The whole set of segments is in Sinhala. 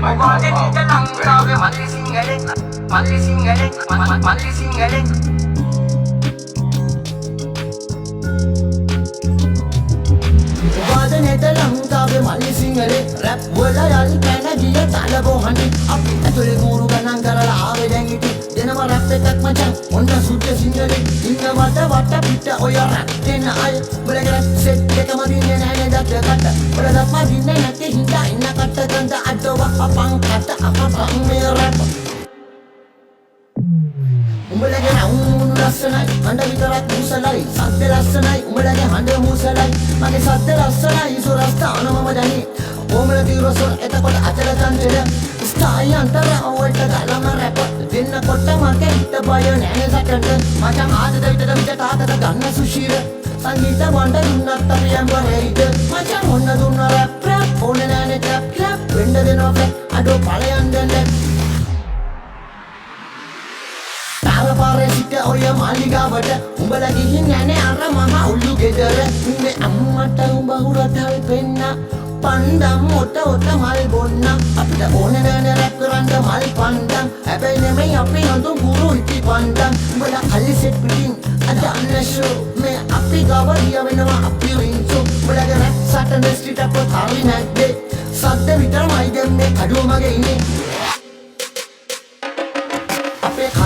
ඔබගේ නිත ලංකාවේ මල්ලි සිංහලෙක් මල්ලි සිංහලෙක් මල්ලි සිංහලෙක් නෙත ලංකාවේ මල්ලි සිංහලේ රැප් වල යල් පැන ගිය තලබෝ හඬි අපි ඇතුලේ කූරු ගණන් කරලා ආවේ දැන් ඉති දෙනවා රැප් එකක් මචං ඔන්න සුද්ධ සිංහලේ ඉන්න වට පිට ඔය රැප් දෙන අය බලක රැප් සෙට් එකම දින්නේ නැහැ නේද කට බලක් මා දින්නේ නැති හින්දා ඉන්න කට ගඳ අඩව අපං කට අපං මේ රැප් උඹලගේ නවුණු ලස්සනයි හඬ විතරක් මුසලයි සද්ද ලස්සනයි උඹලගේ හඬ මුසලයි මගේ සද්ද ලස්සනයි සොරස්ථානමම දැනේ ඕමල තිරස එතකොට අචල චංචල ස්ථායි අන්තර අවල්ට ගලම රැප දෙන්නකොට මගේ හිත බය නැහැ සැකන්ඩ මචං ආදද විතද විත තාතද ගන්න සුශීර සංගීත වණ්ඩ දුන්නත් අපි ඇඹරෙයිද මචං ඔන්න දුන්න රැප් රැප් ඕනේ නෑනේ ටැප් ක්ලැප් වෙන්න දෙනවා ෆ්ලැප් අඩෝ පළයන් දැන්න පාරේ සිට ඔය මාලිගාවට උඹලා ගිහින් යන්නේ අර මම උල්ලු ගෙදර උඹේ අම්මට උඹ හුරතල් පෙන්න පන්දම් ඔත මල් බොන්න අපිට ඕනේ නෑනේ රැප් කරන්න මල් පන්දම් හැබැයි නෙමෙයි අපි හඳුන් ගුරු ඉති පන්දම් උඹලා කල්ලි සෙට් පිටින් අද අන්නෂෝ මේ අපි ගාව ගිය වෙනවා අපි රින්සු උඹලාගේ රැප් සටන ස්ට්‍රීට් අප තාලි නැද්දේ සද්ද විතරමයි දෙන්නේ කඩුව මගේ ඉන්නේ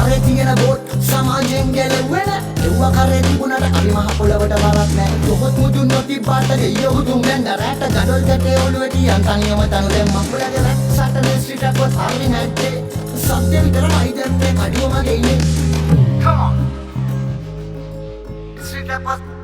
කරේ තියෙන බෝට් සමාජයෙන් ගැලවෙන එව්වා කරේ තිබුණාට අපි මහ පොළවට බරක් නැහැ තොහොත් මුදුන් නොතිබ්බාට ගෙයහුතුම් දැන් රැට ගඩොල් කැටේ ඔළුවේ තියන් තනියම තනු දැන් මකුලගේ රැප් සටන ස්ට්‍රීට් එකක් හරි නැත්තේ සද්ද විතරමයි දැන්නේ කඩුව මගේ ඉන්නේ come on ස්ට්‍රීට් එකක්